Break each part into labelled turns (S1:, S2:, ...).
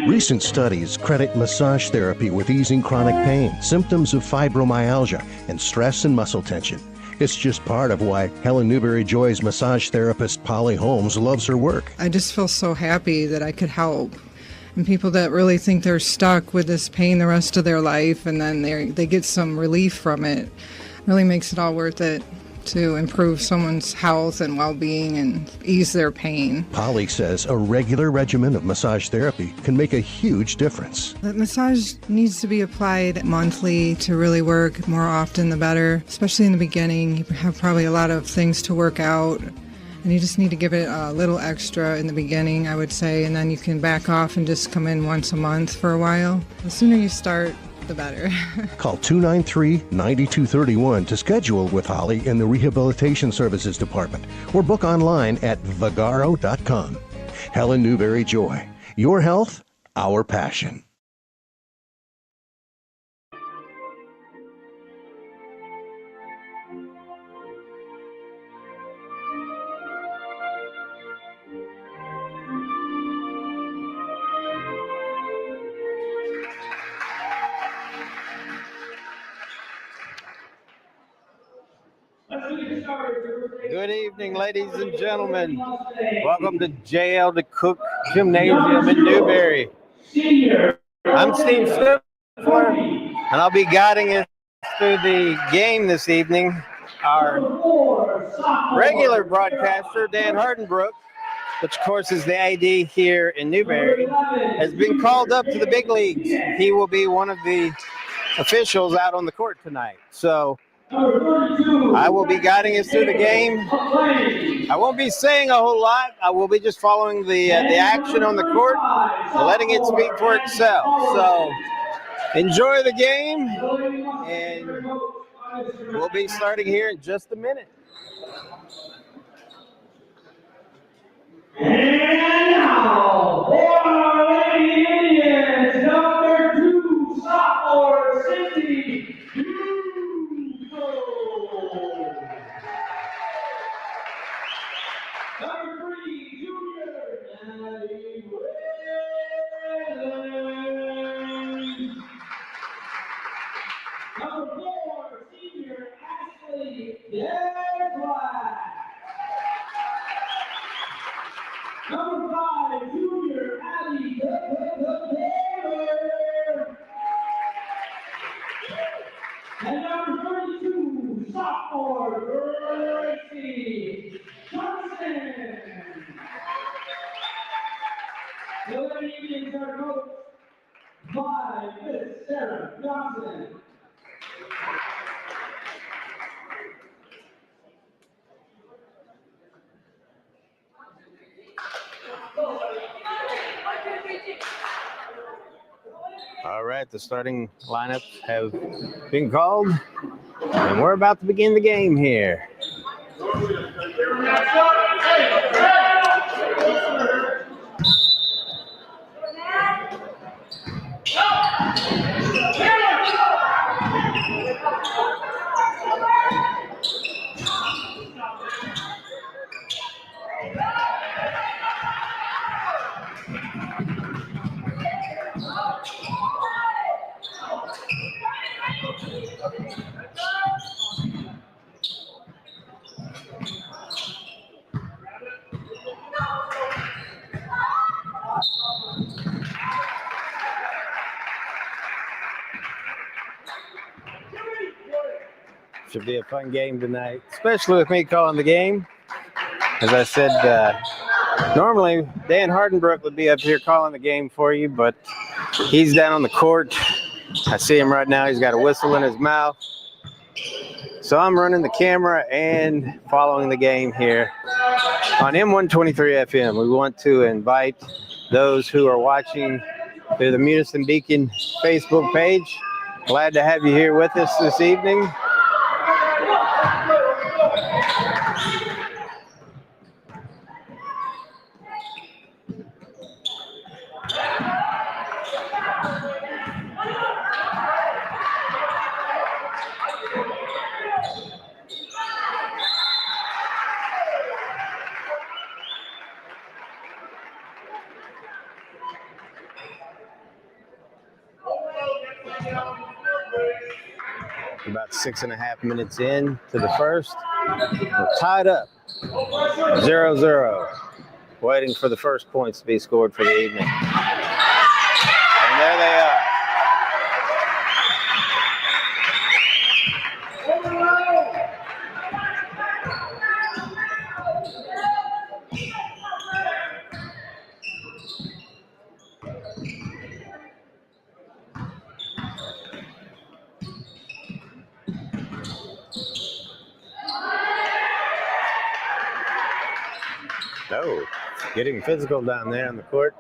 S1: Recent studies credit massage therapy with easing chronic pain, symptoms of fibromyalgia, and stress and muscle tension. It's just part of why Helen Newberry Joy's massage therapist Polly Holmes loves her work.
S2: I just feel so happy that I could help. And people that really think they're stuck with this pain the rest of their life and then they get some relief from it, really makes it all worth it to improve someone's health and well-being and ease their pain.
S1: Polly says a regular regimen of massage therapy can make a huge difference.
S2: The massage needs to be applied monthly to really work. More often the better, especially in the beginning. You have probably a lot of things to work out, and you just need to give it a little extra in the beginning, I would say, and then you can back off and just come in once a month for a while. The sooner you start, the better.
S1: Call 293-9231 to schedule with Holly in the Rehabilitation Services Department or book online at vagaro.com. Helen Newberry Joy. Your health, our passion.
S3: Good evening, ladies and gentlemen. Welcome to J.L. DeCook Gymnasium in Newberry. I'm Steve Stifler, and I'll be guiding us through the game this evening. Our regular broadcaster, Dan Hardenbrook, which of course is the AD here in Newberry, has been called up to the big leagues. He will be one of the officials out on the court tonight. So I will be guiding us through the game. I won't be saying a whole lot. I will be just following the action on the court and letting it speak for itself. So enjoy the game, and we'll be starting here in just a minute.
S4: And now, for our Lady Indians, number 2, sophomore Cindy U.P. Number 3, junior Maddie Williams. Number 4, senior Ashley Black. Number 5, junior Abby Taylor. And number 32, sophomore Gracie Johnson. The Lady Indians are coached by Miss Sarah Johnson.
S3: All right, the starting lineups have been called, and we're about to begin the game here. Should be a fun game tonight, especially with me calling the game. As I said, normally Dan Hardenbrook would be up here calling the game for you, but he's down on the court. I see him right now. He's got a whistle in his mouth. So I'm running the camera and following the game here on M123 FM. We want to invite those who are watching through the Munising Beacon Facebook page. Glad to have you here with us this evening. About 6.5 minutes in to the first. We're tied up 0-0. Waiting for the first points to be scored for the evening. And there they are. Oh, getting physical down there on the court.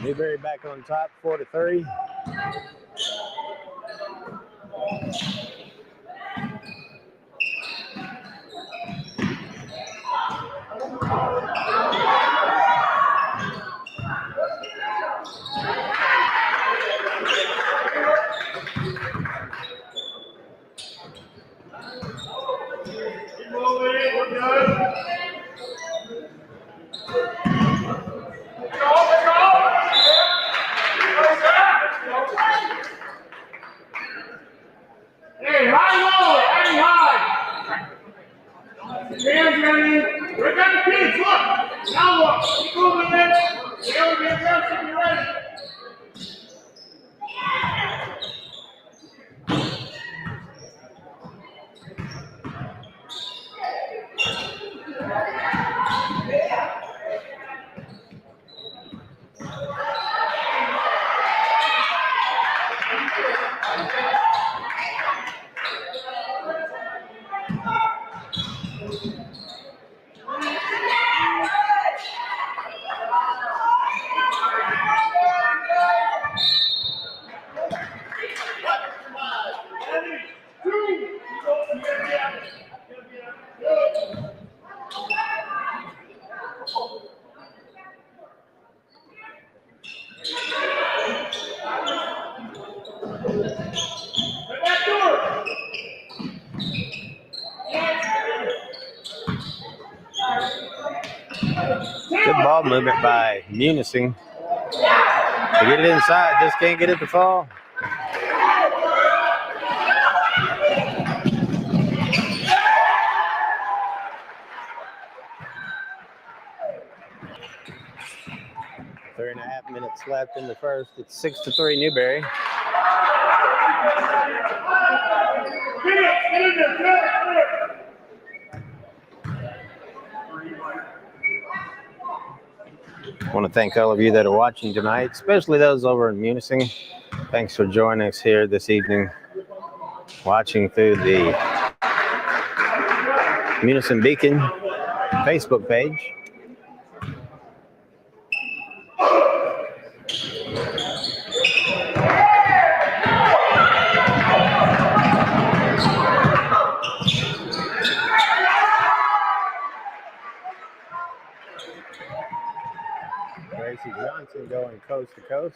S3: Newberry back on top, 4-3.
S4: Hey, high. Hands ready. We're gonna kids. Look. Now look. Keep moving it. They'll be aggressive. You ready?
S3: Good ball movement by Munising. To get it inside, just can't get it to fall. Three and a half minutes left in the first. It's 6-3 Newberry. I want to thank all of you that are watching tonight, especially those over in Munising. Thanks for joining us here this evening, watching through the Munising Beacon Facebook page. Tracy Johnson going coast to coast.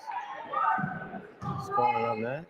S3: Scoring on that.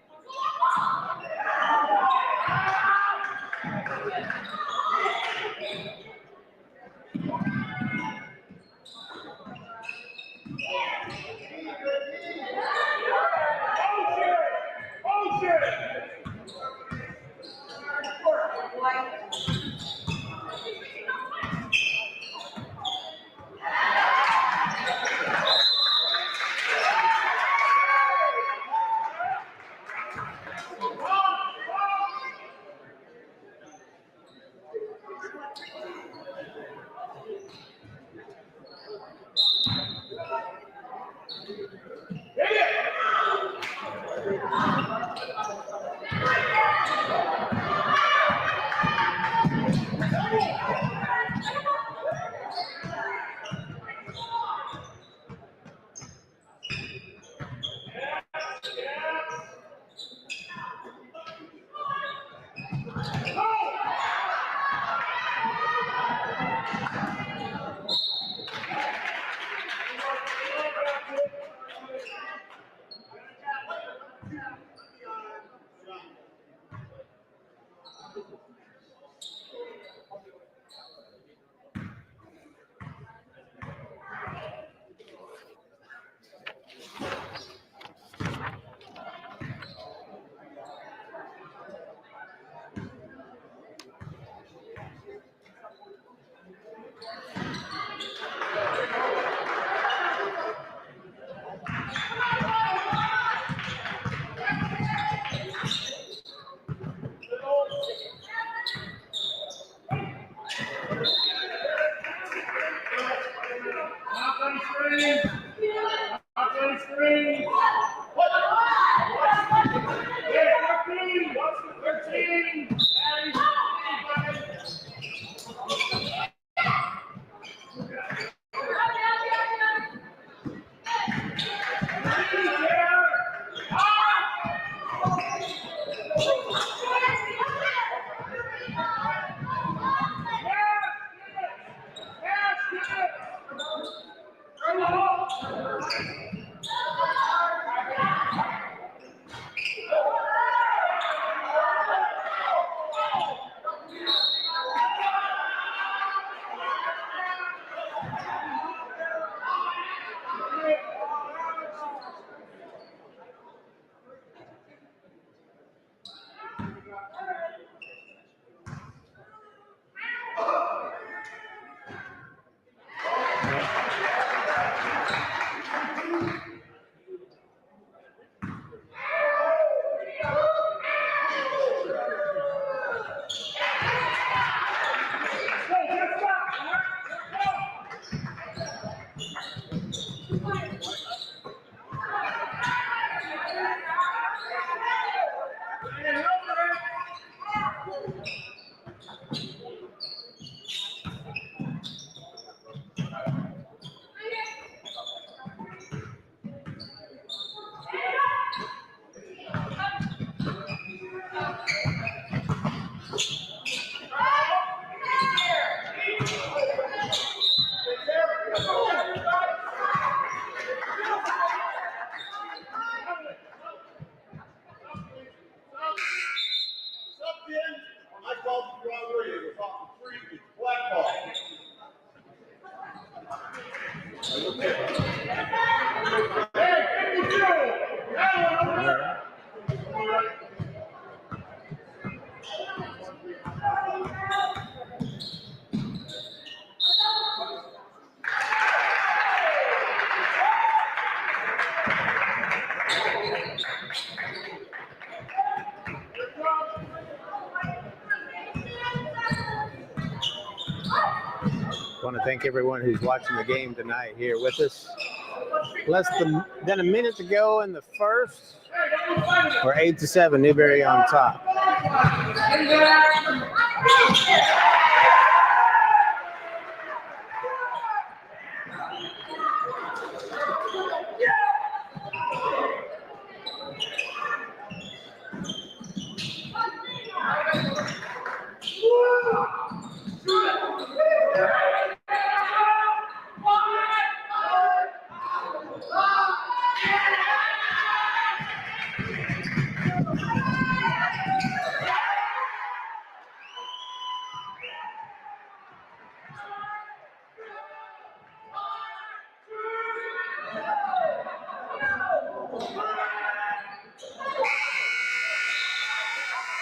S3: I want to thank everyone who's watching the game tonight here with us. Less than a minute to go in the first. We're 8-7, Newberry on top.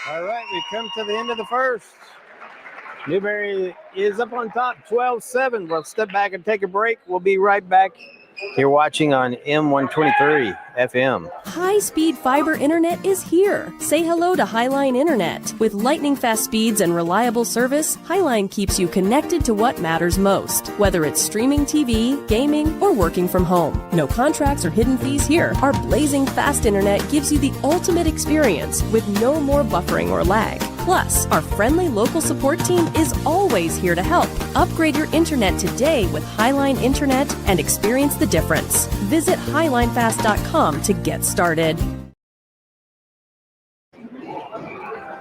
S3: All right, we've come to the end of the first. Newberry is up on top, 12-7. We'll step back and take a break. We'll be right back. You're watching on M123 FM.
S5: High-speed fiber internet is here. Say hello to Highline Internet. With lightning-fast speeds and reliable service, Highline keeps you connected to what matters most. Whether it's streaming TV, gaming, or working from home. No contracts or hidden fees here. Our blazing fast internet gives you the ultimate experience with no more buffering or lag. Plus, our friendly local support team is always here to help. Upgrade your internet today with Highline Internet and experience the difference. Visit highlinefast.com to get started.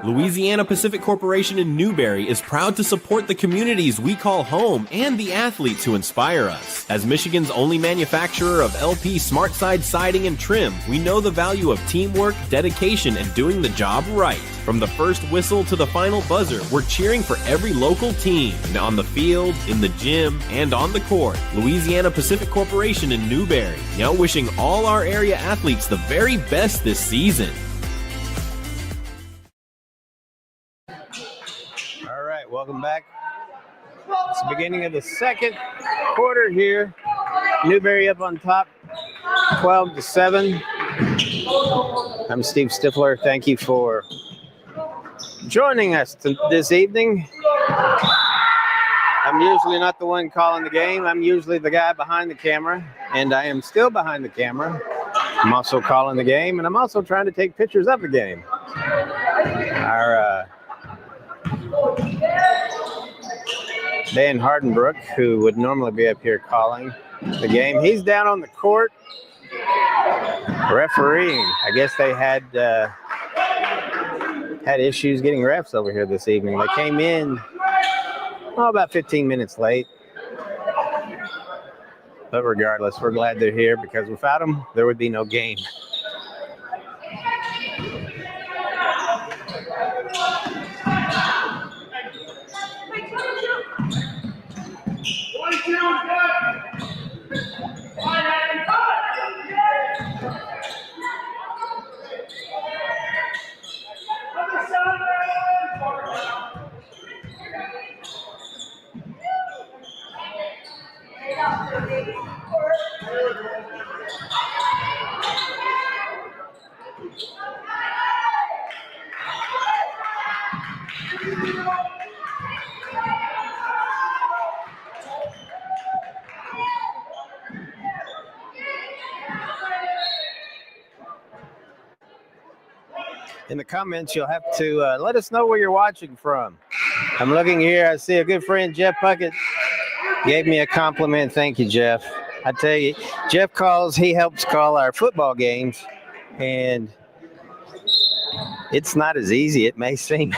S6: Louisiana Pacific Corporation in Newberry is proud to support the communities we call home and the athletes who inspire us. As Michigan's only manufacturer of LP SmartSide siding and trim, we know the value of teamwork, dedication, and doing the job right. From the first whistle to the final buzzer, we're cheering for every local team. On the field, in the gym, and on the court. Louisiana Pacific Corporation in Newberry. Now wishing all our area athletes the very best this season.
S3: All right, welcome back. It's the beginning of the second quarter here. Newberry up on top, 12-7. I'm Steve Stifler. Thank you for joining us this evening. I'm usually not the one calling the game. I'm usually the guy behind the camera, and I am still behind the camera. I'm also calling the game, and I'm also trying to take pictures of the game. Our Dan Hardenbrook, who would normally be up here calling the game, he's down on the court refereeing. I guess they had issues getting refs over here this evening. They came in about 15 minutes late. But regardless, we're glad they're here because without them, there would be no game. In the comments, you'll have to let us know where you're watching from. I'm looking here. I see a good friend, Jeff Puckett, gave me a compliment. Thank you, Jeff. I tell you, Jeff he helps call our football games, and it's not as easy it may seem,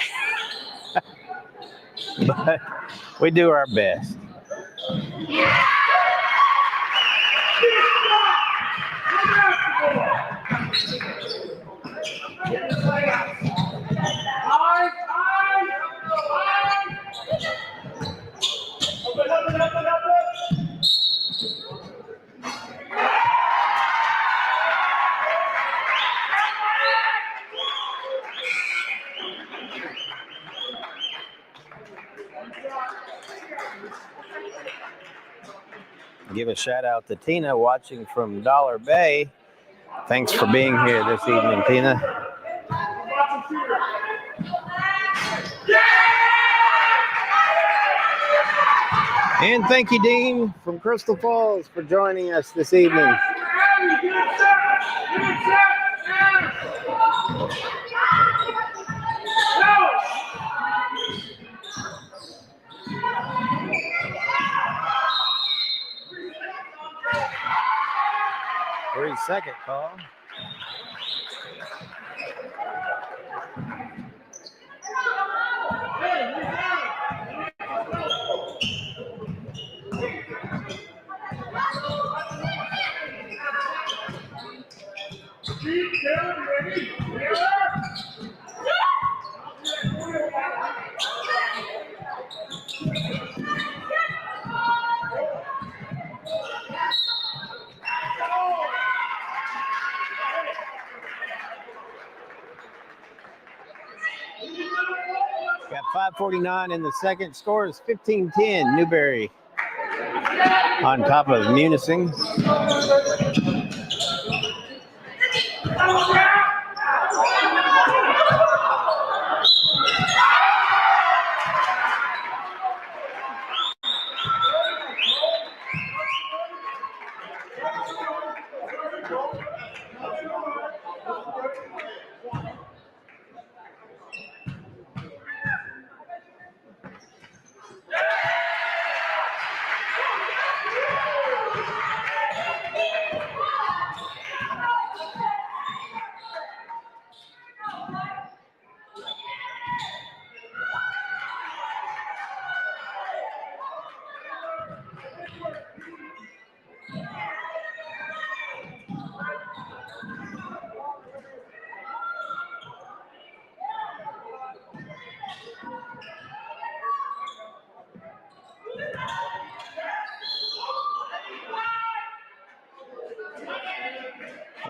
S3: but we do our best. Give a shout out to Tina watching from Dollar Bay. Thanks for being here this evening, Tina. And thank you, Dean from Crystal Falls, for joining us this evening. Second call. Got 5:49 in the second. Score is 15-10. Newberry on top of Munising.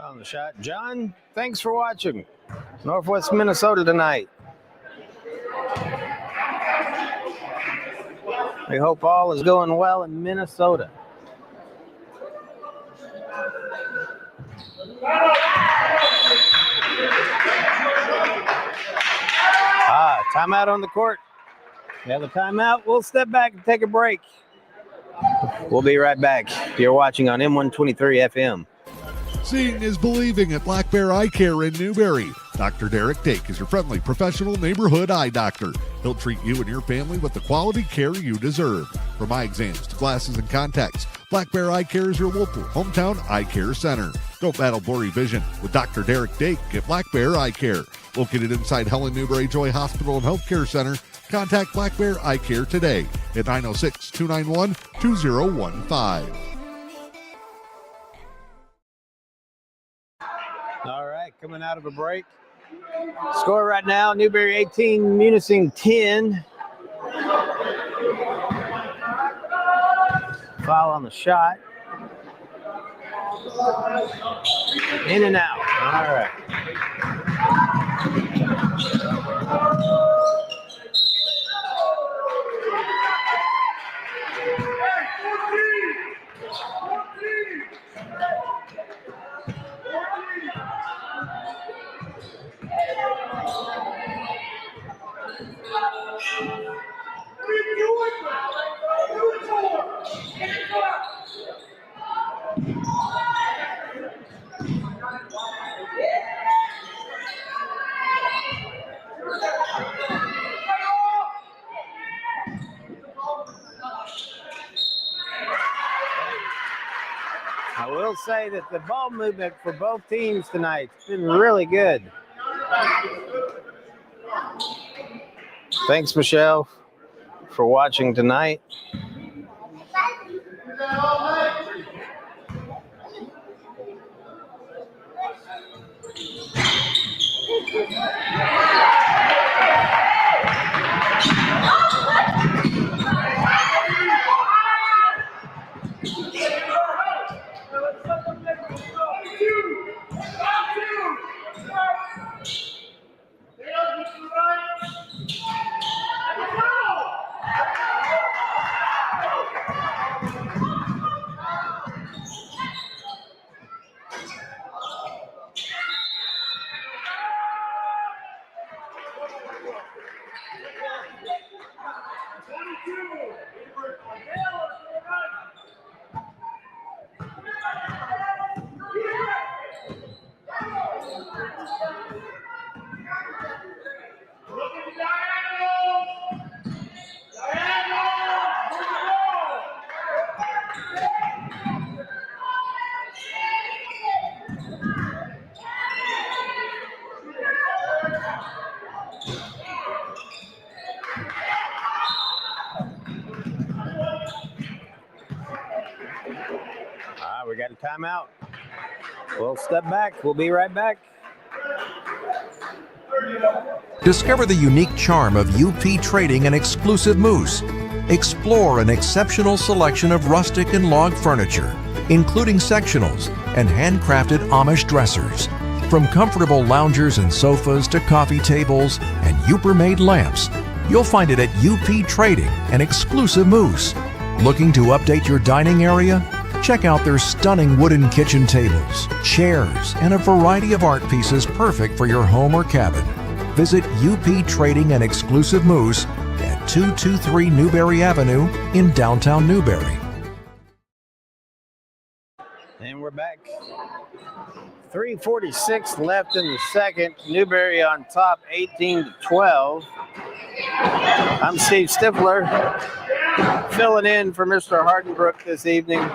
S3: On the shot, John, thanks for watching Northwest Minnesota tonight. We hope all is going well in Minnesota. Timeout on the court. We have a timeout. We'll step back and take a break. We'll be right back. You're watching on M123 FM.
S7: Seeing is believing at Black Bear Eye Care in Newberry. Dr. Derek Dake is your friendly professional neighborhood eye doctor. He'll treat you and your family with the quality care you deserve. From eye exams to glasses and contacts, Black Bear Eye Care is your local hometown eye care center. Don't battle blurry vision with Dr. Derek Dake at Black Bear Eye Care. Located inside Helen Newberry Joy Hospital and Healthcare Center, contact Black Bear Eye Care today at 906-291-2015.
S3: All right, coming out of a break. Score right now, Newberry 18, Munising 10. Foul on the shot. In and out. All right. I will say that the ball movement for both teams tonight has been really good. Thanks, Michelle, for watching tonight. We got a timeout. We'll step back. We'll be right back.
S8: Discover the unique charm of U.P. Trading and Exclusive Moose. Explore an exceptional selection of rustic and log furniture, including sectionals and handcrafted Amish dressers. From comfortable loungers and sofas to coffee tables and U.P.-made lamps, you'll find it at U.P. Trading and Exclusive Moose. Looking to update your dining area? Check out their stunning wooden kitchen tables, chairs, and a variety of art pieces perfect for your home or cabin. Visit U.P. Trading and Exclusive Moose at 223 Newberry Avenue in downtown Newberry.
S3: And we're back. 3:46 left in the second. Newberry on top, 18-12. I'm Steve Stifler, filling in for Mr. Hardenbrook this evening.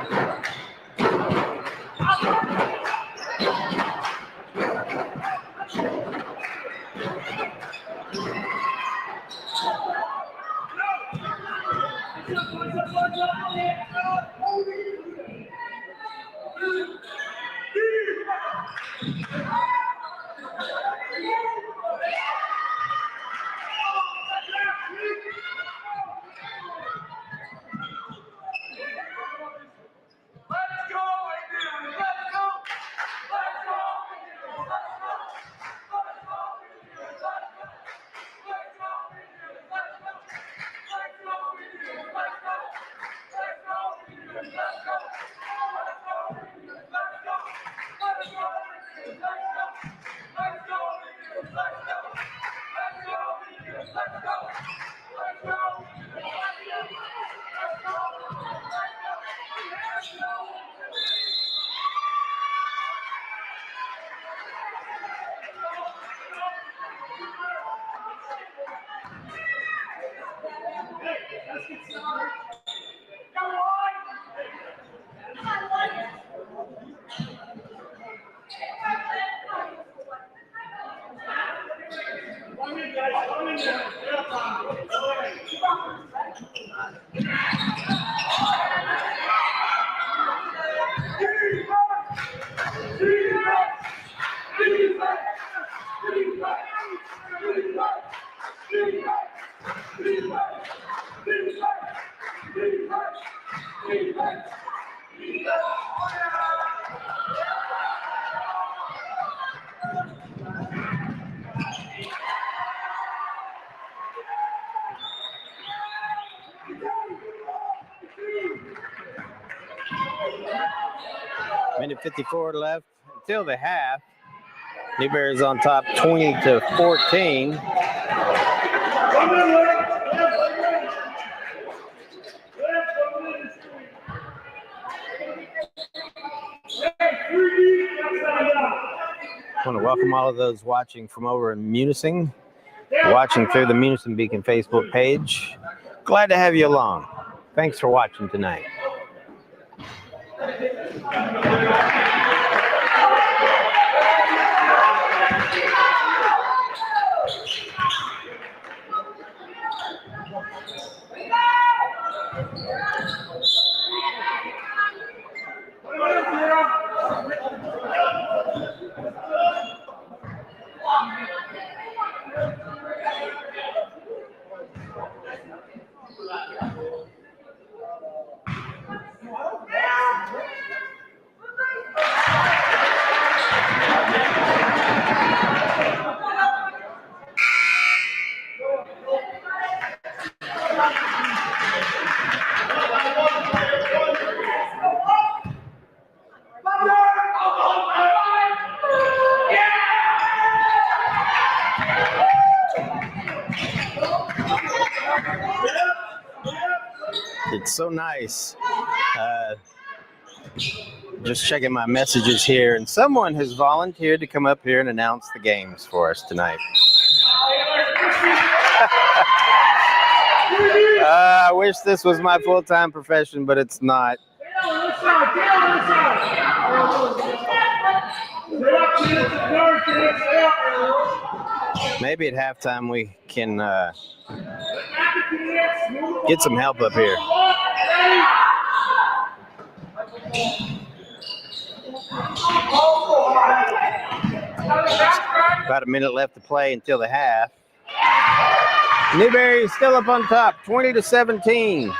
S3: Minute 54 left until the half. Newberry's on top 20-14. I want to welcome all of those watching from over in Munising, watching through the Munising Beacon Facebook page. Glad to have you along. Thanks for watching tonight. It's so nice. Just checking my messages here, and someone has volunteered to come up here and announce the games for us tonight. I wish this was my full-time profession, but it's not. Maybe at halftime we can get some help up here. About a minute left to play until the half. Newberry is still up on top, 20-17,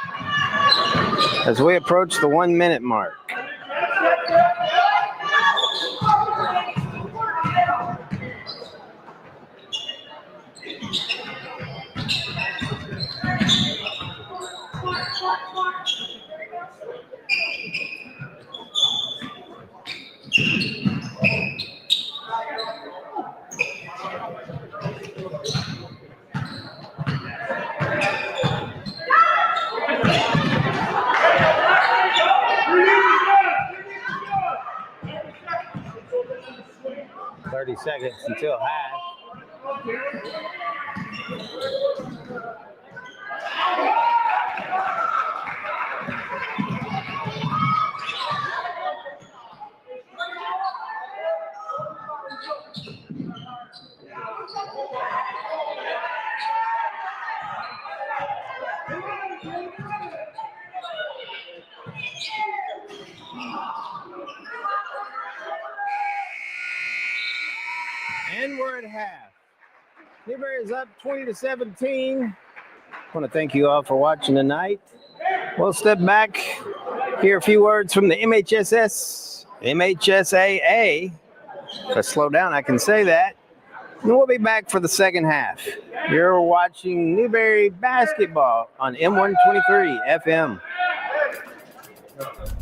S3: as we approach the 1 minute mark. Seconds until half. And we're at half. Newberry is up 20-17. I want to thank you all for watching tonight. We'll step back, hear a few words from the MHSAA. If I slow down, I can say that. And we'll be back for the second half. You're watching Newberry basketball on M123 FM.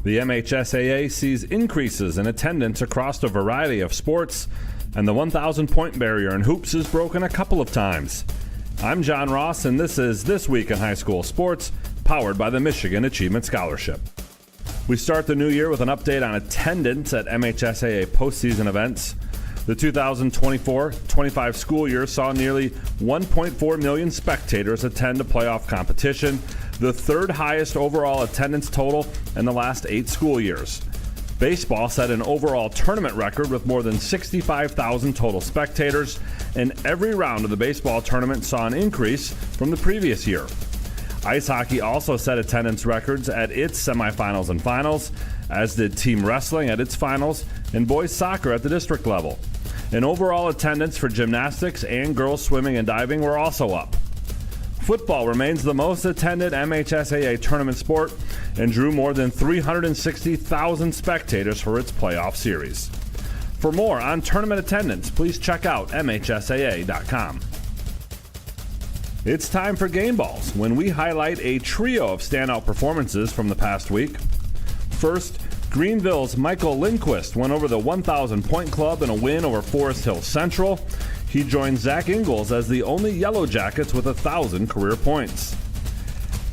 S9: The MHSAA sees increases in attendance across a variety of sports, and the 1,000-point barrier in hoops is broken a couple of times. I'm John Ross, and this is This Week in High School Sports, powered by the Michigan Achievement Scholarship. We start the new year with an update on attendance at MHSAA postseason events. The 2024-25 school year saw nearly 1.4 million spectators attend a playoff competition, the third highest overall attendance total in the last 8 school years. Baseball set an overall tournament record with more than 65,000 total spectators, and every round of the baseball tournament saw an increase from the previous year. Ice hockey also set attendance records at its semifinals and finals, as did team wrestling at its finals and boys soccer at the district level. And overall attendance for gymnastics and girls swimming and diving were also up. Football remains the most attended MHSAA tournament sport and drew more than 360,000 spectators for its playoff series. For more on tournament attendance, please check out MHSAA.com. It's time for Game Balls, when we highlight a trio of standout performances from the past week. First, Greenville's Michael Lindquist went over the 1,000-point club in a win over Forest Hill Central. He joined Zach Ingalls as the only Yellow Jackets with 1,000 career points.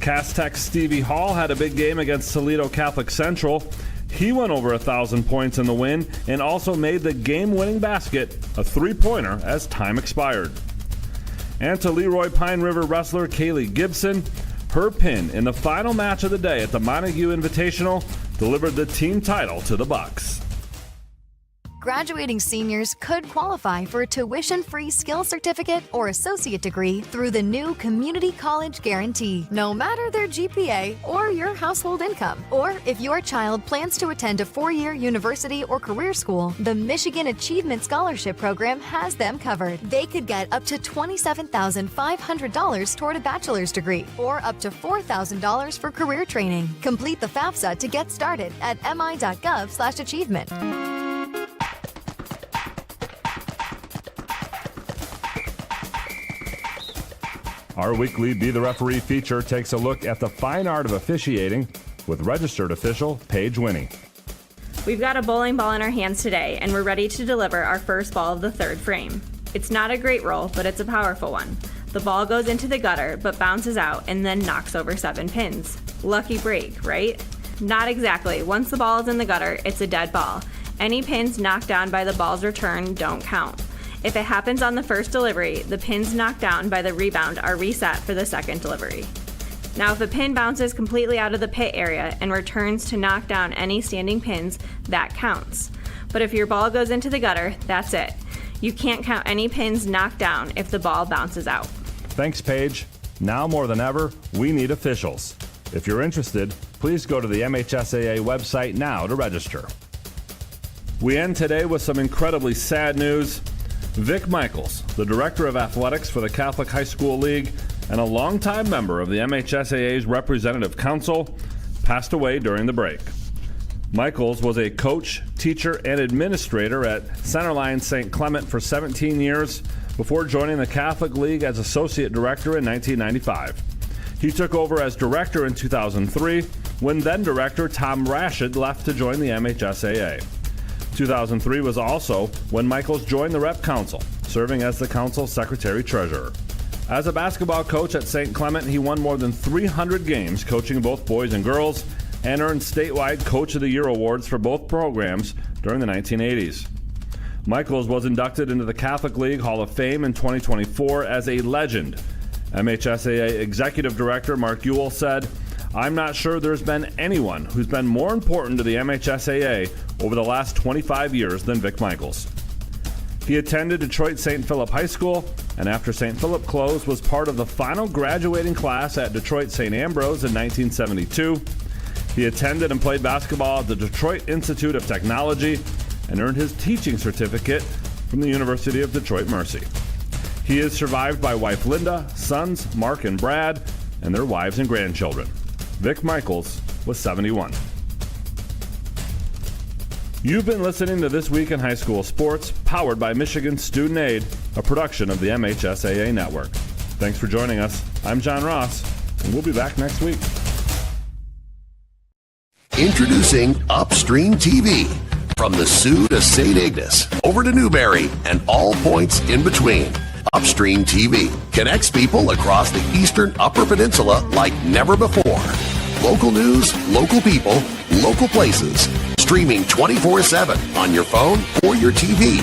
S9: Cass Tech's Stevie Hall had a big game against Toledo Catholic Central. He went over 1,000 points in the win and also made the game-winning basket, a three-pointer, as time expired. And to Leroy Pine River wrestler Kaylee Gibson, Her pin in the final match of the day at the Montague Invitational delivered the team title to the Bucks.
S10: Graduating seniors could qualify for a tuition-free skills certificate or associate degree through the new Community College Guarantee, no matter their GPA or your household income. Or if your child plans to attend a 4-year university or career school, the Michigan Achievement Scholarship Program has them covered. They could get up to $27,500 toward a bachelor's degree or up to $4,000 for career training. Complete the FAFSA to get started at mi.gov/achievement.
S9: Our weekly Be the Referee feature takes a look at the fine art of officiating with registered official Paige Winnie.
S11: We've got a bowling ball in our hands today, and we're ready to deliver our first ball of the third frame. It's not a great roll, but it's a powerful one. The ball goes into the gutter, but bounces out and then knocks over 7 pins. Lucky break, right? Not exactly. Once the ball is in the gutter, it's a dead ball. Any pins knocked down by the ball's return don't count. If it happens on the first delivery, the pins knocked down by the rebound are reset for the second delivery. Now, if a pin bounces completely out of the pit area and returns to knock down any standing pins, that counts. But if your ball goes into the gutter, that's it. You can't count any pins knocked down if the ball bounces out.
S9: Thanks, Paige. Now more than ever, we need officials. If you're interested, please go to the MHSAA website now to register. We end today with some incredibly sad news. Vic Michaels, the Director of Athletics for the Catholic High School League and a longtime member of the MHSAA's Representative Council, passed away during the break. Michaels was a coach, teacher, and administrator at Centerline St. Clement for 17 years before joining the Catholic League as Associate Director in 1995. He took over as Director in 2003 when then-Director Tom Rashid left to join the MHSAA. 2003 was also when Michaels joined the Rep Council, serving as the Council's Secretary-Treasurer. As a basketball coach at St. Clement, he won more than 300 games coaching both boys and girls and earned statewide Coach of the Year awards for both programs during the 1980s. Michaels was inducted into the Catholic League Hall of Fame in 2024 as a legend. MHSAA Executive Director Mark Ewell said, "I'm not sure there's been anyone who's been more important to the MHSAA over the last 25 years than Vic Michaels." He attended Detroit St. Philip High School, and after St. Philip closed, was part of the final graduating class at Detroit St. Ambrose in 1972. He attended and played basketball at the Detroit Institute of Technology and earned his teaching certificate from the University of Detroit Mercy. He is survived by wife Linda, sons Mark and Brad, and their wives and grandchildren. Vic Michaels was 71. You've been listening to This Week in High School Sports, powered by Michigan Student Aid, a production of the MHSAA Network. Thanks for joining us. I'm John Ross, and we'll be back next week.
S12: Introducing Upstream TV. From the Sioux to St. Ignace, over to Newberry, and all points in between. Upstream TV connects people across the eastern Upper Peninsula like never before. Local news, local people, local places. Streaming 24/7 on your phone or your TV.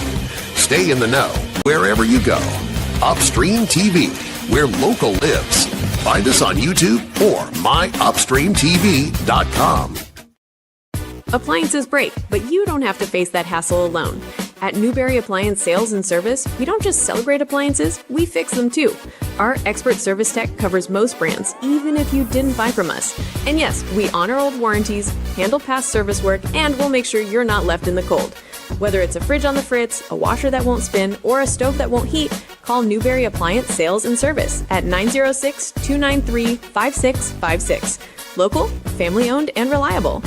S12: Stay in the know wherever you go. Upstream TV, where local lives. Find us on YouTube or myupstreamtv.com.
S13: Appliances break, but you don't have to face that hassle alone. At Newberry Appliance Sales and Service, we don't just celebrate appliances, we fix them too. Our expert service tech covers most brands, even if you didn't buy from us. And yes, we honor old warranties, handle past service work, and we'll make sure you're not left in the cold. Whether it's a fridge on the fritz, a washer that won't spin, or a stove that won't heat, call Newberry Appliance Sales and Service at 906-293-5656. Local, family-owned, and reliable.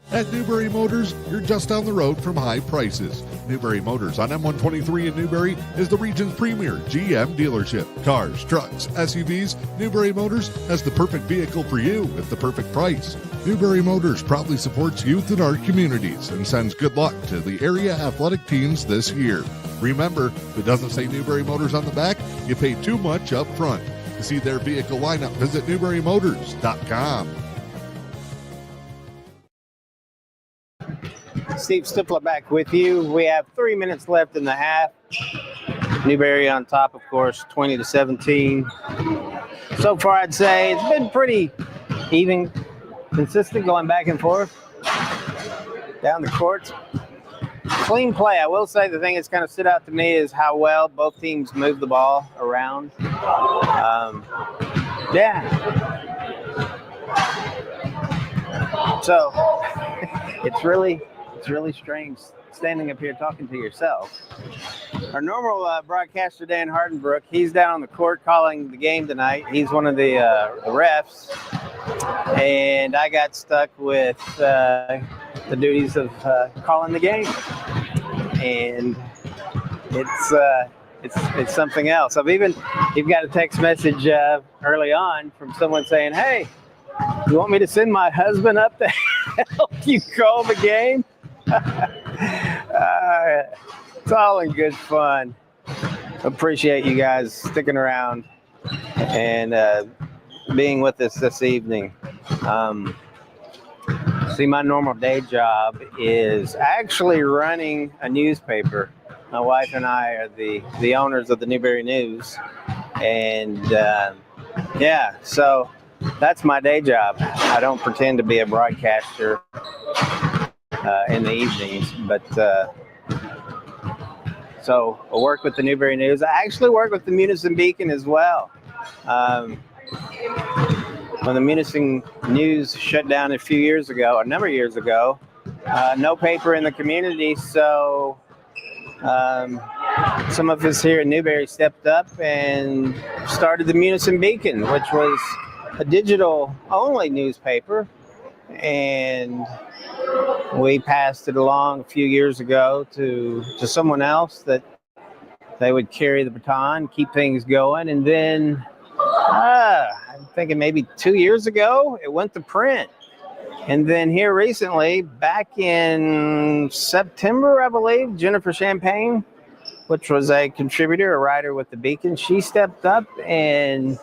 S7: At Newberry Motors, you're just down the road from high prices. Newberry Motors on M123 in Newberry is the region's premier GM dealership. Cars, trucks, SUVs, Newberry Motors has the perfect vehicle for you at the perfect price. Newberry Motors proudly supports youth in our communities and sends good luck to the area athletic teams this year. Remember, if it doesn't say Newberry Motors on the back, you pay too much up front. To see their vehicle lineup, visit NewberryMotors.com.
S3: Steve Stifler back with you. We have 3 minutes left in the half. Newberry on top, of course, 20-17. So far, I'd say it's been pretty even, consistent, going back and forth down the courts. Clean play. I will say the thing that's kind of stood out to me is how well both teams move the ball around. Yeah. So it's really strange standing up here talking to yourself. Our normal broadcaster, Dan Hardenbrook, he's down on the court calling the game tonight. He's one of the refs, and I got stuck with the duties of calling the game, and it's something else. You've got a text message early on from someone saying, "Hey, you want me to send my husband up to help you call the game?" It's all in good fun. Appreciate you guys sticking around and being with us this evening. See, my normal day job is actually running a newspaper. My wife and I are the owners of the Newberry News. And so that's my day job. I don't pretend to be a broadcaster in the evenings, but so I work with the Newberry News. I actually work with the Munising Beacon as well. When the Munising News shut down a number of years ago, no paper in the community, so some of us here in Newberry stepped up and started the Munising Beacon, which was a digital-only newspaper, and we passed it along a few years ago to someone else that they would carry the baton, keep things going, and then I'm thinking maybe 2 years ago, it went to print. And then here recently, back in September, I believe, Jennifer Champagne, which was a contributor, a writer with the Beacon, she stepped up and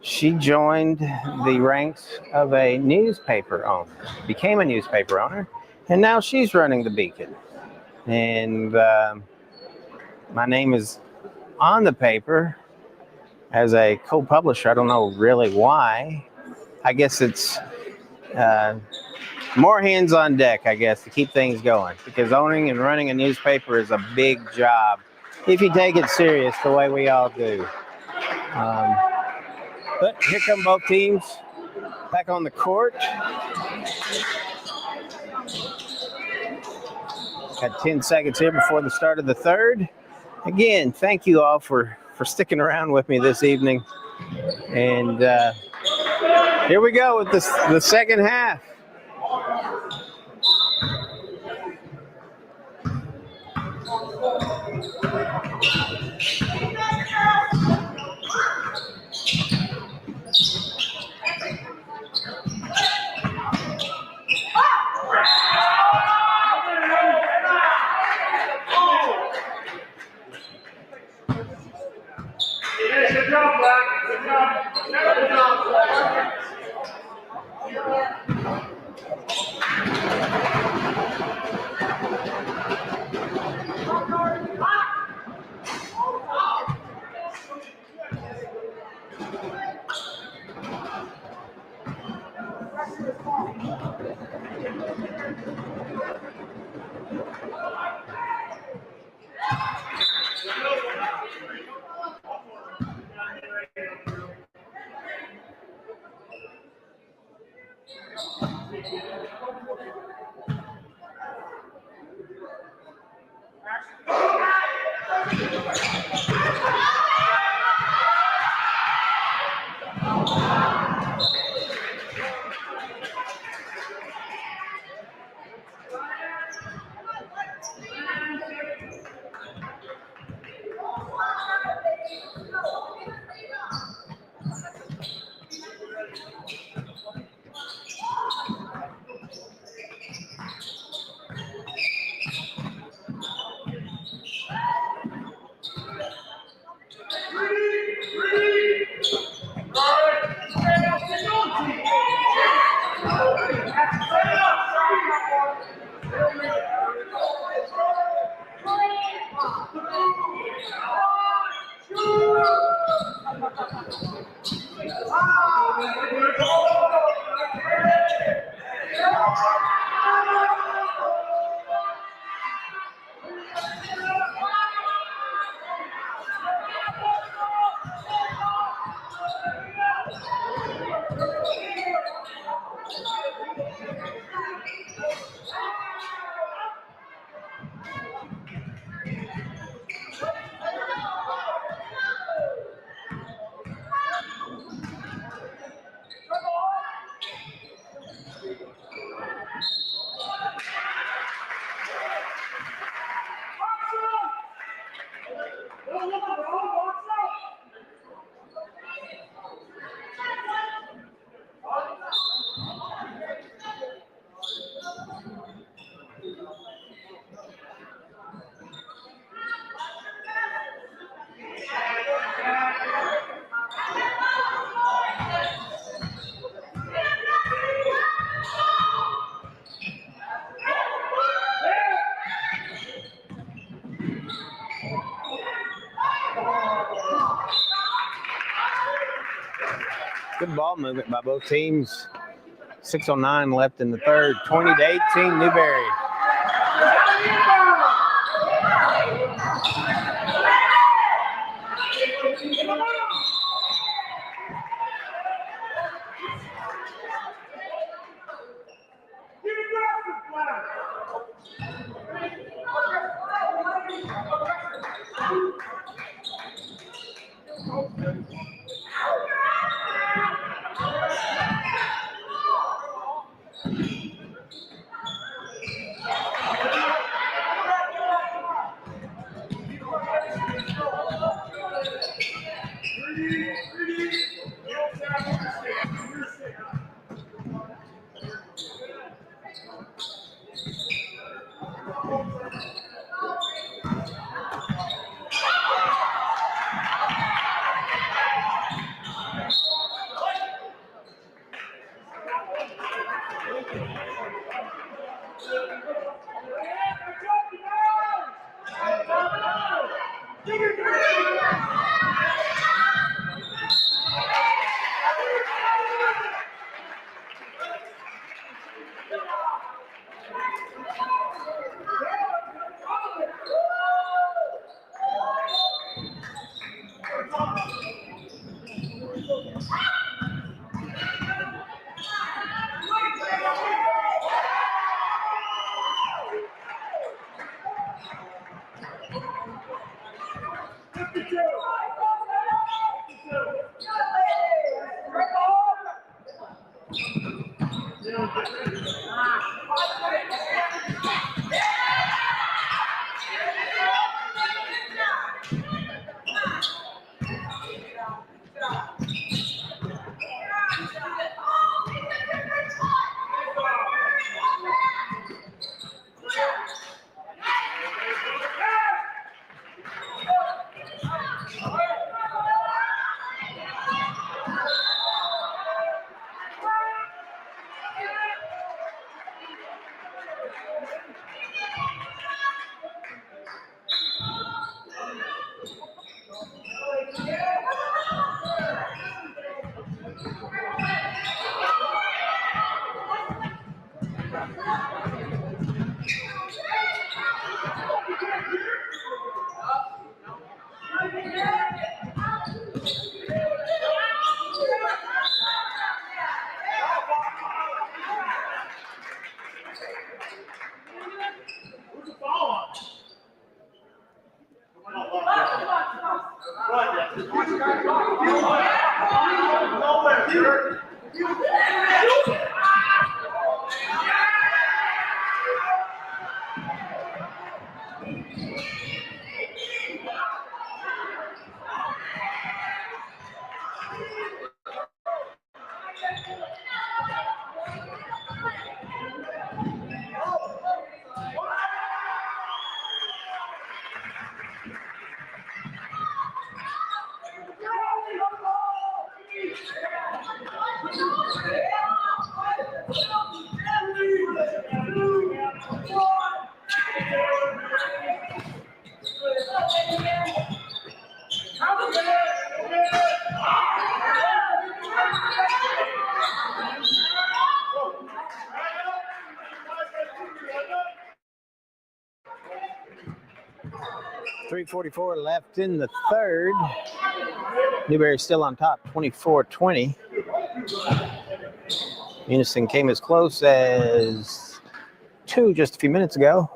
S3: she joined the ranks of a newspaper owner, became a newspaper owner, and now she's running the Beacon. And my name is on the paper as a co-publisher. I don't know really why. I guess it's more hands on deck, I guess, to keep things going, because owning and running a newspaper is a big job if you take it serious the way we all do. But here come both teams back on the court. Got 10 seconds here before the start of the third. Again, thank you all for sticking around with me this evening. And here we go with the second half.
S4: Good job, Black. Good job. Good job, Black.
S3: Good ball movement by both teams. 6:09 left in the third. 20-18 Newberry. 3:44 left in the third. Newberry still on top, 24-20. Munising came as close as 2 just a few minutes ago.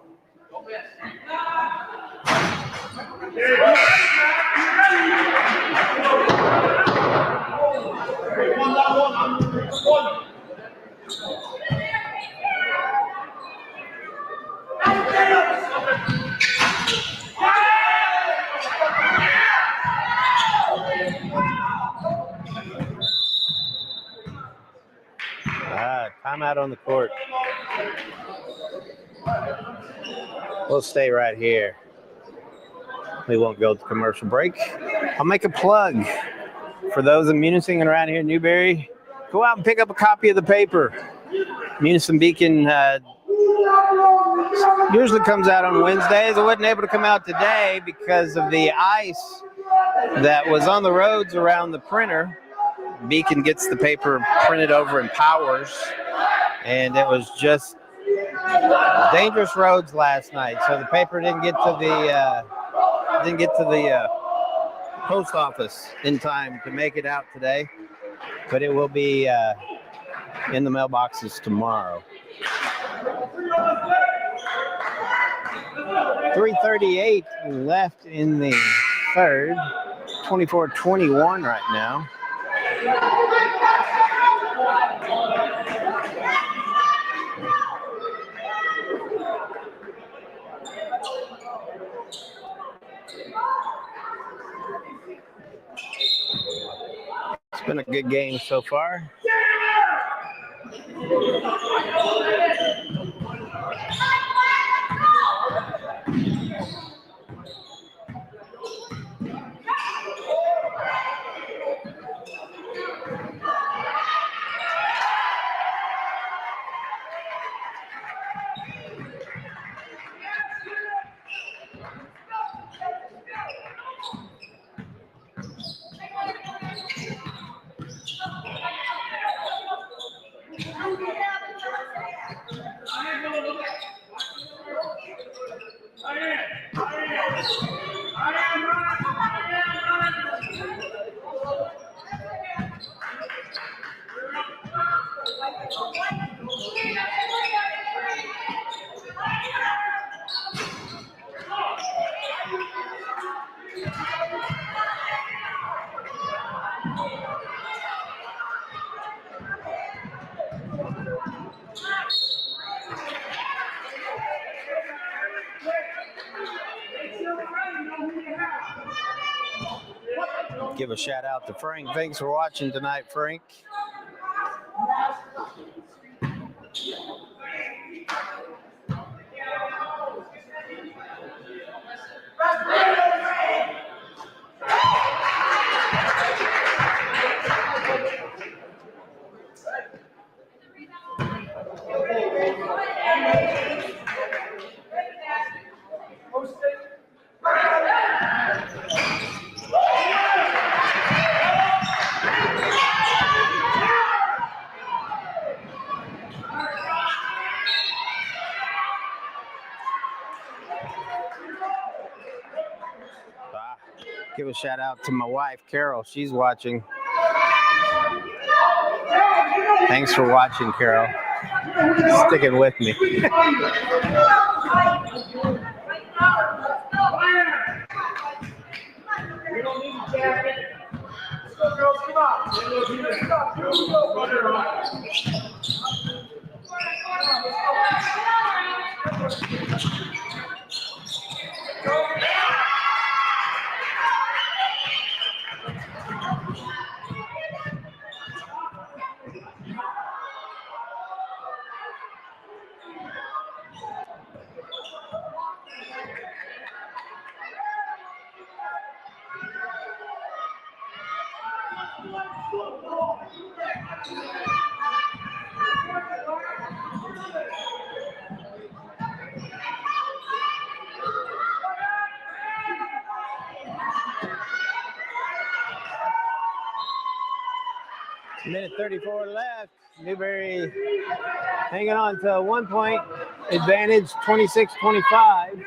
S3: Timeout on the court. We'll stay right here. We won't go to commercial break. I'll make a plug for those in Munising and around here in Newberry. Go out and pick up a copy of the paper. Munising Beacon usually comes out on Wednesdays. I wasn't able to come out today because of the ice that was on the roads around the printer. Beacon gets the paper printed over in Powers, and it was just dangerous roads last night, so the paper didn't get to the post office in time to make it out today, but it will be in the mailboxes tomorrow. 3:38 left in the third, 24-21 right now. It's been a good game so far. Give a shout out to Frank. Thanks for watching tonight, Frank. Give a shout out to my wife, Carol. She's watching. Thanks for watching, Carol. Sticking with me. Minute 34 left. Newberry hanging on to a 1-point advantage, 26-25.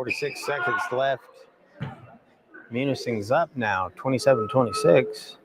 S3: .46 seconds left. Munising's up now, 27-26.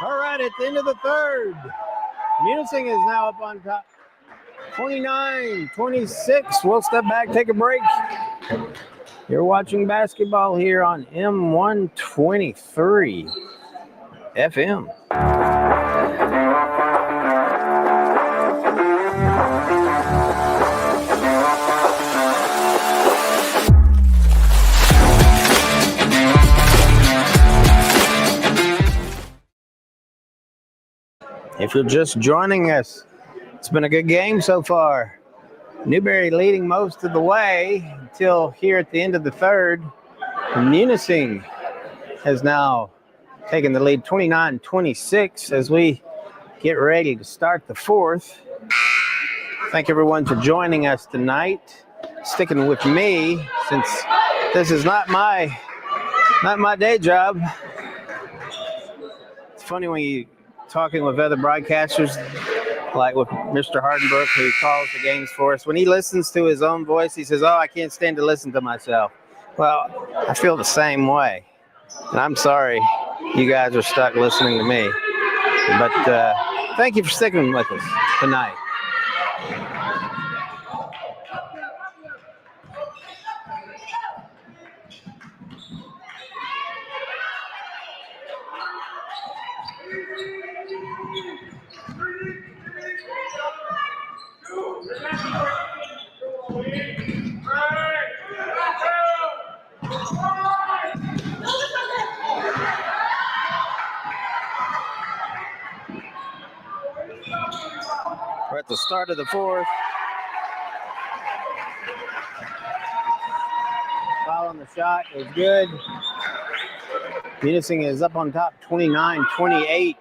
S3: All right, at the end of the third, Munising is now up on top, 29-26. We'll step back, take a break. You're watching basketball here on M123 FM. If you're just joining us, it's been a good game so far. Newberry leading most of the way until here at the end of the third. Munising has now taken the lead 29-26 as we get ready to start the fourth. Thank everyone for joining us tonight, sticking with me since this is not my day job. It's funny when you talking with other broadcasters, like with Mr. Hardenbrook, who calls the games for us. When he listens to his own voice, he says, "Oh, I can't stand to listen to myself." Well, I feel the same way, and I'm sorry you guys are stuck listening to me. But thank you for sticking with us tonight. We're at the start of the fourth. Foul on the shot is good. Munising is up on top, 29-28.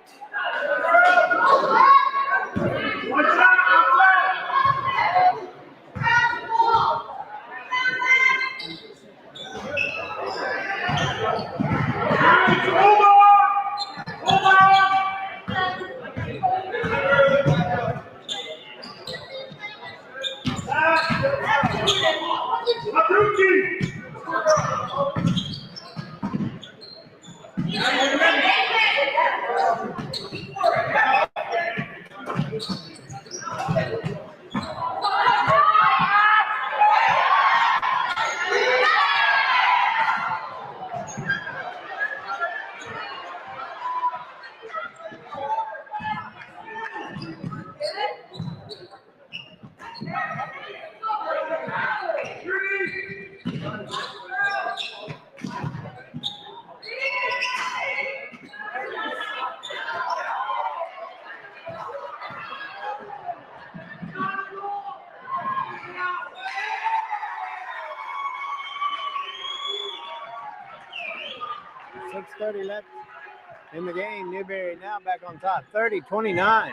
S3: .6:30 left in the game. Newberry now back on top, 30-29.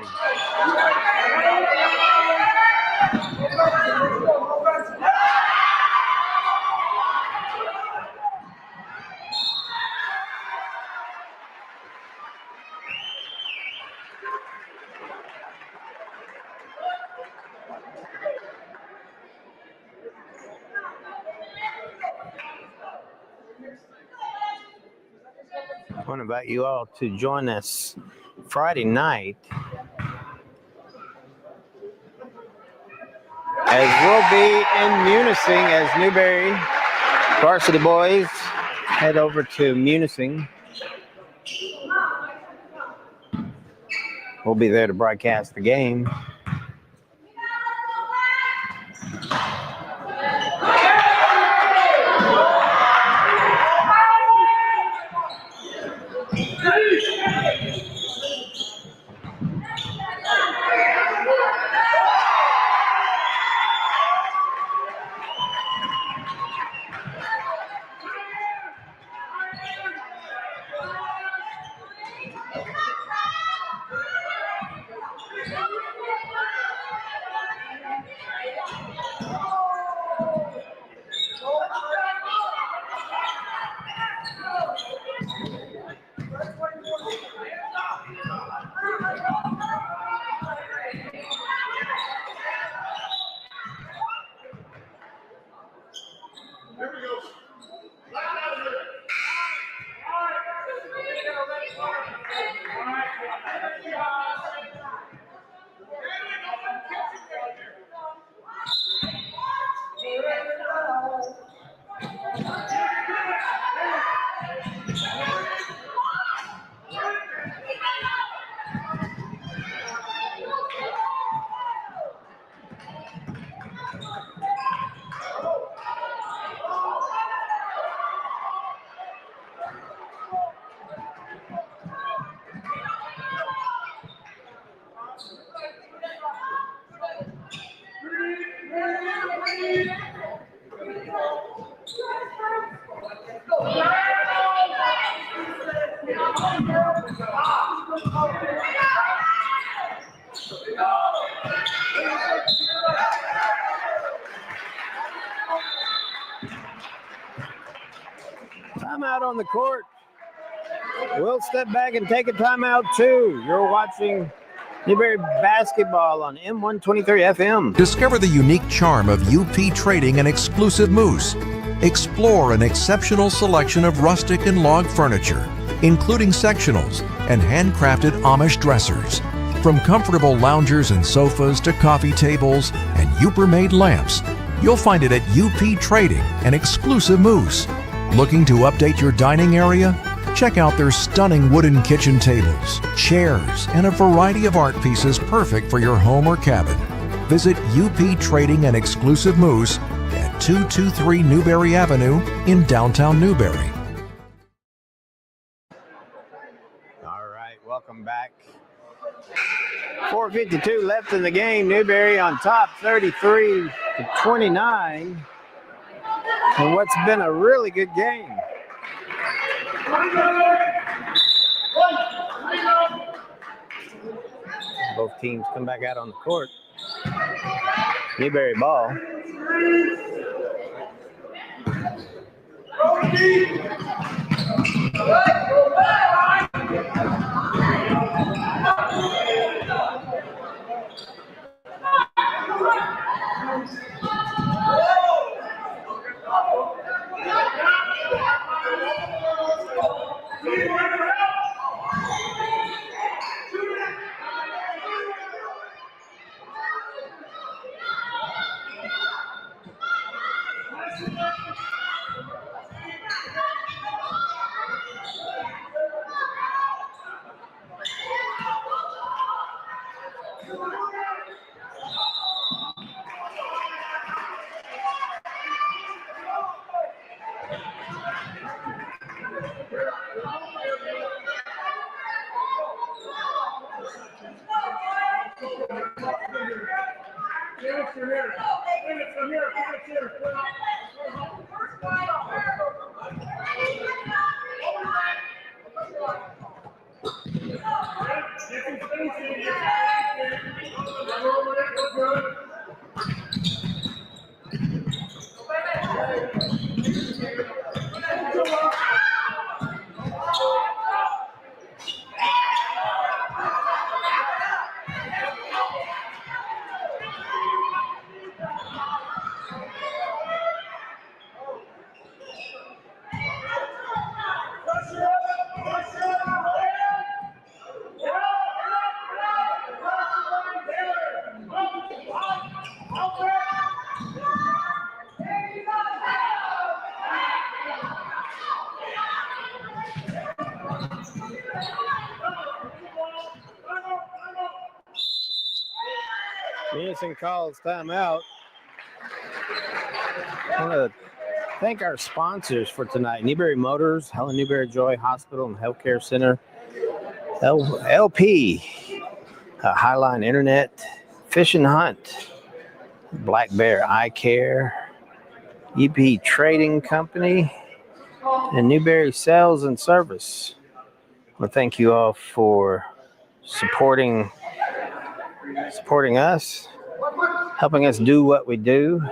S3: I want to invite you all to join us Friday night as we'll be in Munising as Newberry Varsity boys head over to Munising. We'll be there to broadcast the game. Timeout on the court. We'll step back and take a timeout too. You're watching Newberry basketball on M123 FM.
S8: Discover the unique charm of U.P. Trading and exclusive moose. Explore an exceptional selection of rustic and log furniture, including sectionals and handcrafted Amish dressers. From comfortable loungers and sofas to coffee tables and U.P.-made lamps, you'll find it at U.P. Trading and exclusive moose. Looking to update your dining area? Check out their stunning wooden kitchen tables, chairs, and a variety of art pieces perfect for your home or cabin. Visit U.P. Trading and Exclusive Moose at 223 Newberry Avenue in downtown Newberry.
S3: All right, welcome back. 4:52 left in the game. Newberry on top, 33-29. And what's been a really good game. Both teams come back out on the court. Newberry ball. Munising calls timeout. I want to thank our sponsors for tonight. Newberry Motors, Helen Newberry Joy Hospital and Healthcare Center, LP, Highline Internet, Fish and Hunt, Black Bear Eye Care, E.U.P Trading Company, and Newberry Sales and Service. I want to thank you all for supporting us, helping us do what we do.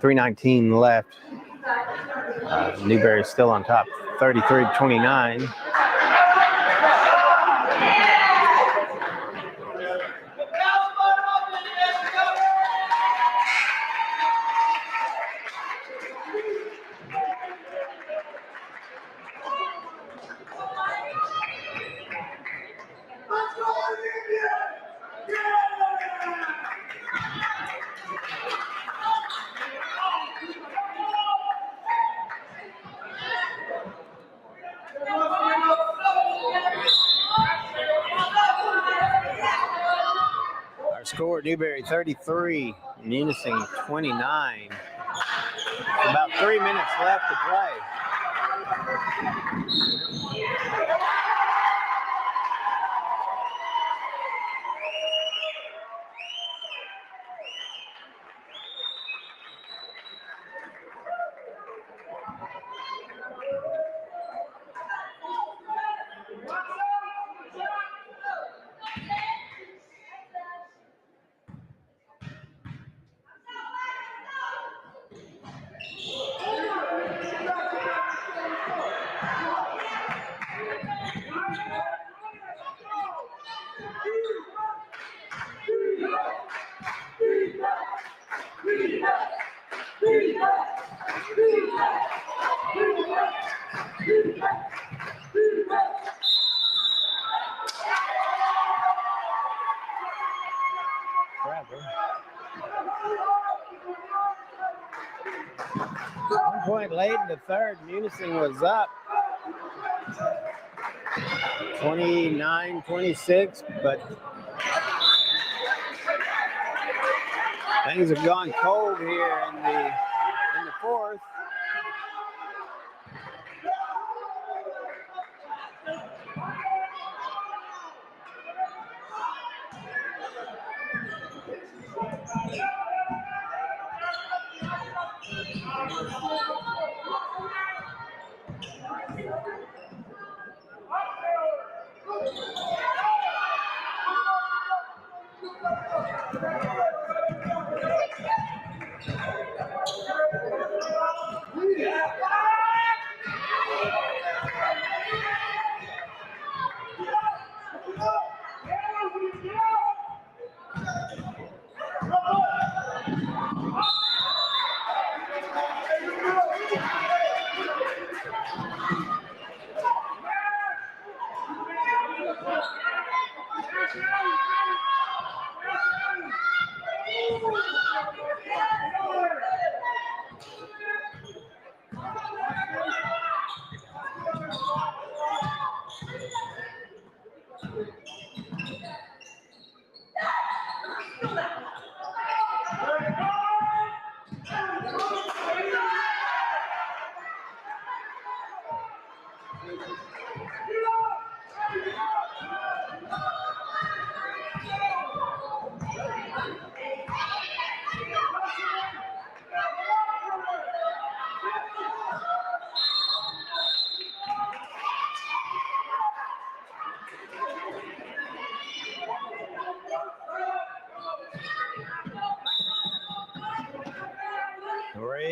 S3: 3:19 left. Newberry still on top, 33-29. Score Newberry 33, Munising 29. About 3 minutes left to play. 1 point late in the third, Munising was up 29-26, but things have gone cold here in the fourth.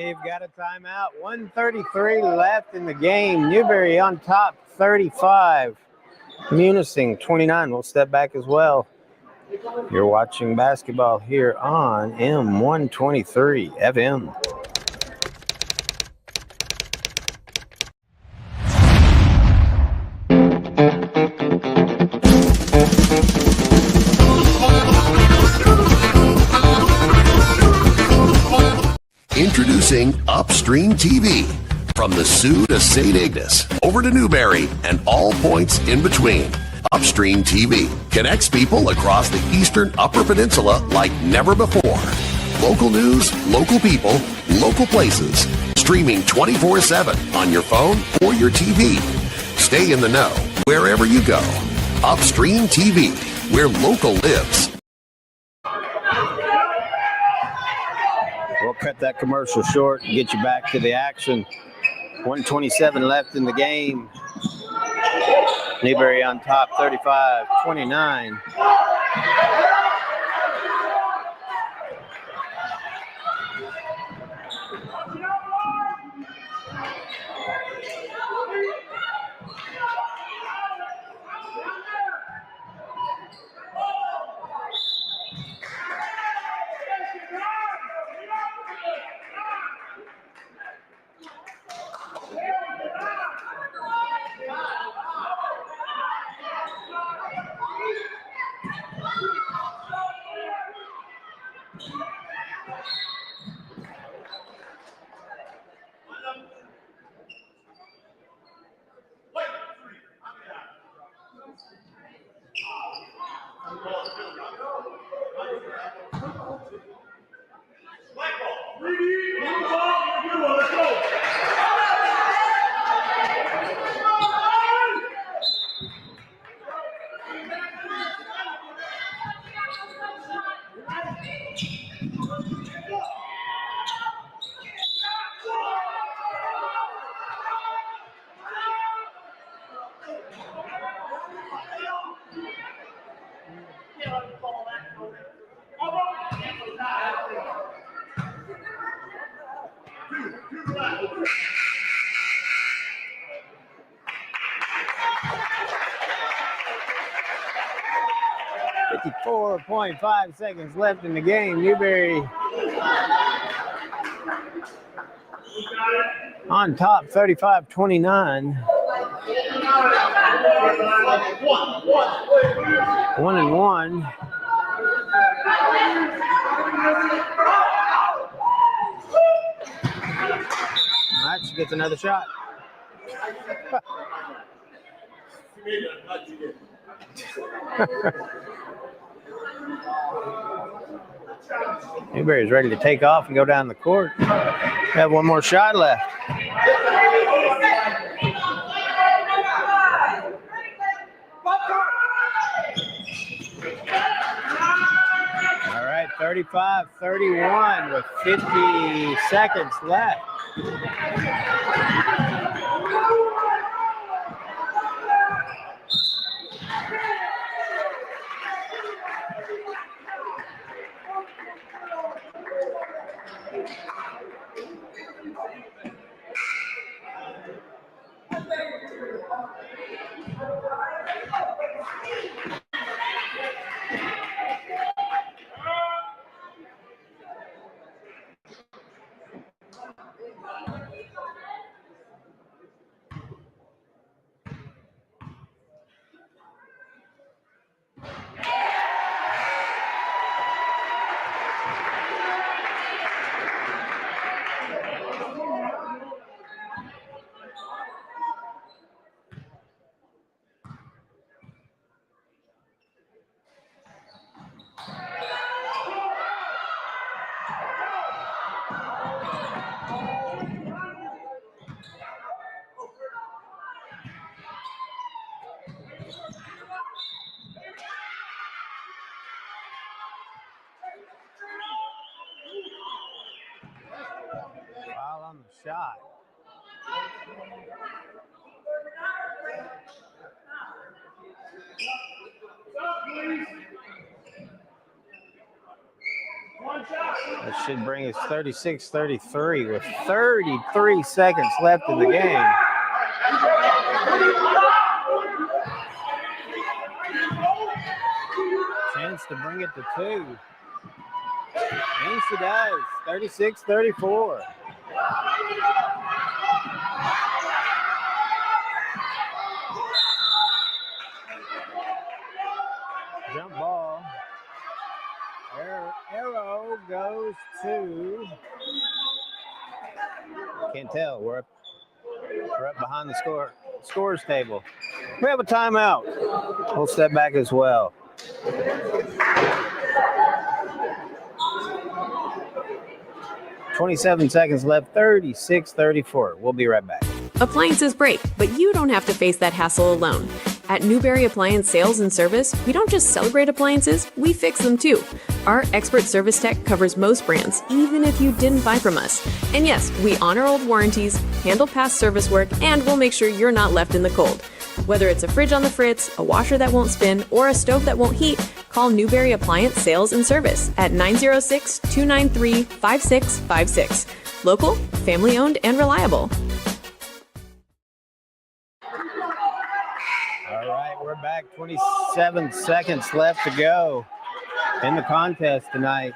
S3: We've got a timeout. 1:33 left in the game. Newberry on top, 35. Munising, 29. We'll step back as well. You're watching basketball here on M123 FM.
S12: Introducing Upstream TV. From the Sioux to St. Ignace, over to Newberry, and all points in between. Upstream TV connects people across the eastern Upper Peninsula like never before. Local news, local people, local places. Streaming 24/7 on your phone or your TV. Stay in the know wherever you go. Upstream TV, where local lives.
S3: We'll cut that commercial short and get you back to the action. 1:27 left in the game. Newberry on top, 35-29. .5 seconds left in the game. Newberry on top, 35-29. 1-1. she gets another shot. Newberry's ready to take off and go down the court. Have one more shot left. All right, 35-31 with 50 seconds left. Foul on the shot. That should bring us 36-33 with 33 seconds left in the game. Chance to bring it to 2. And she does. 36-34. Jump ball. Arrow goes to. Can't tell. We're up behind the scores table. We have a timeout. We'll step back as well. $27 seconds left. 36-34. We'll be right back.
S13: Appliances break, but you don't have to face that hassle alone. At Newberry Appliance Sales and Service, we don't just celebrate appliances, we fix them too. Our expert service tech covers most brands, even if you didn't buy from us. And yes, we honor old warranties, handle past service work, and we'll make sure you're not left in the cold. Whether it's a fridge on the fritz, a washer that won't spin, or a stove that won't heat, call Newberry Appliance Sales and Service at 906-293-5656. Local, family-owned, and reliable.
S3: All right, we're back. 27 seconds left to go in the contest tonight.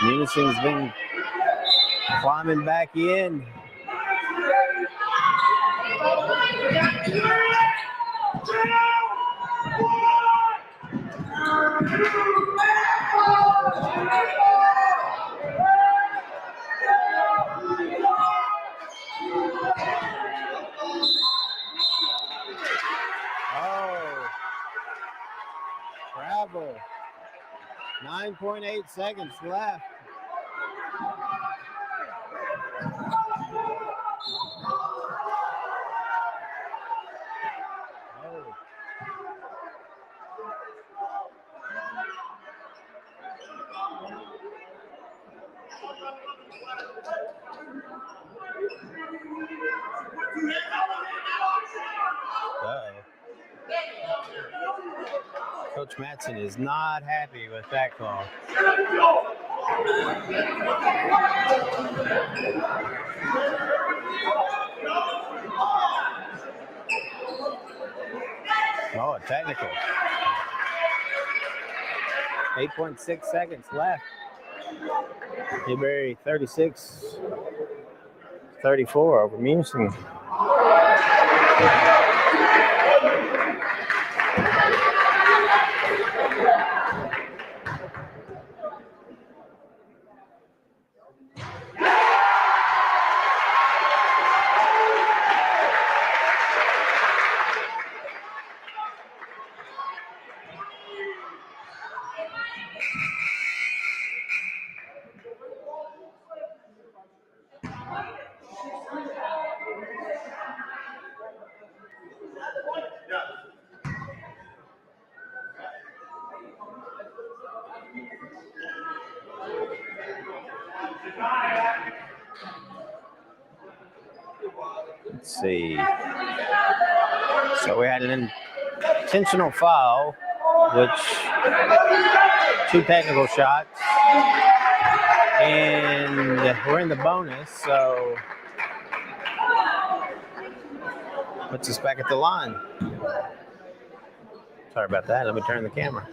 S3: Munising's been climbing back in. Oh, travel. 9.8 seconds left. Coach Matson is not happy with that call. Oh, a technical. 8.6 seconds left. Newberry 36-34 over Munising. Let's see. So we had an intentional foul, which 2 technical shots, and we're in the bonus, so puts us back at the line. Sorry about that. Let me turn the camera.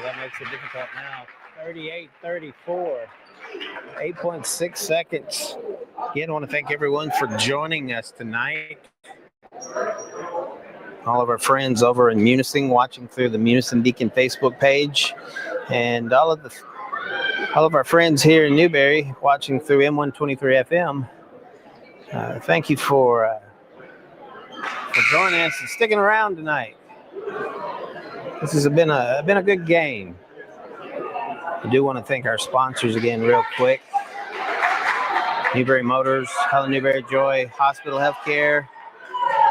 S3: That makes it difficult now. 38-34. 8.6 seconds. Again, I want to thank everyone for joining us tonight. All of our friends over in Munising watching through the Munising Deacon Facebook page, and all of our friends here in Newberry watching through M123 FM. Thank you for joining us and sticking around tonight. This has been a good game. I do want to thank our sponsors again real quick. Newberry Motors, Helen Newberry Joy, Hospital Healthcare,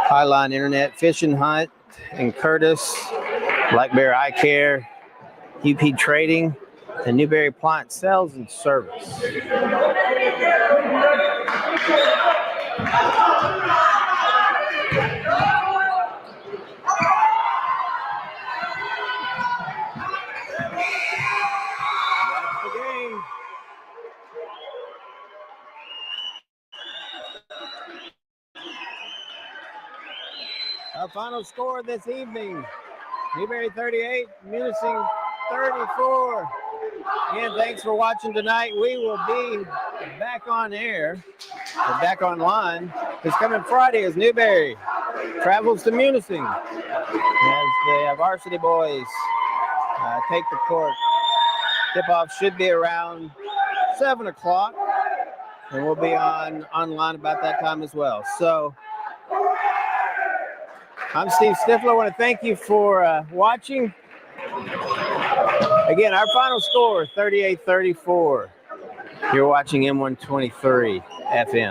S3: Highline Internet, Fish and Hunt, and Curtis, Black Bear Eye Care, E.U.P Trading, and Newberry Appliance Sales and Service. Our final score this evening, Newberry 38, Munising 34. Again, thanks for watching tonight. We will be back on air, or back online, this coming Friday as Newberry travels to Munising as the Varsity boys take the court. Tip-off should be around 7 o'clock, and we'll be online about that time as well. So, I'm Steve Stifler. I want to thank you for watching. Again, our final score, 38-34. You're watching M123 FM.